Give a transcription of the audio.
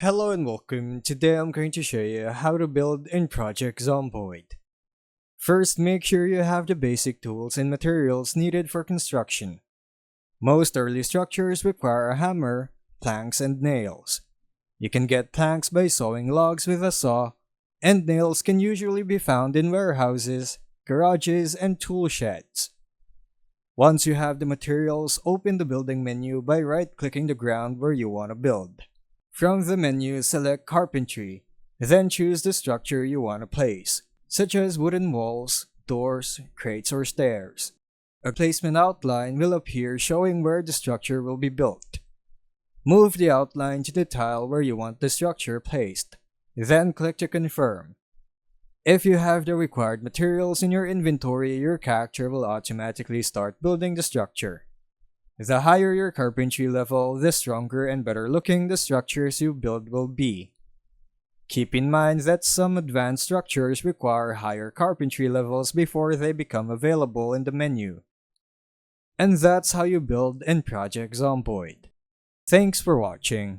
Hello and welcome. Today I'm going to show you how to build in Project Zomboid. First, make sure you have the basic tools and materials needed for construction. Most early structures require a hammer, planks, and nails. You can get planks by sawing logs with a saw, and nails can usually be found in warehouses, garages, and tool sheds. Once you have the materials, open the building menu by right-clicking the ground where you want to build. From the menu, select Carpentry, then choose the structure you want to place, such as wooden walls, doors, crates, or stairs. A placement outline will appear showing where the structure will be built. Move the outline to the tile where you want the structure placed, then click to confirm. If you have the required materials in your inventory, your character will automatically start building the structure. The higher your carpentry level, the stronger and better looking the structures you build will be. Keep in mind that some advanced structures require higher carpentry levels before they become available in the menu. And that's how you build in Project Zomboid. Thanks for watching.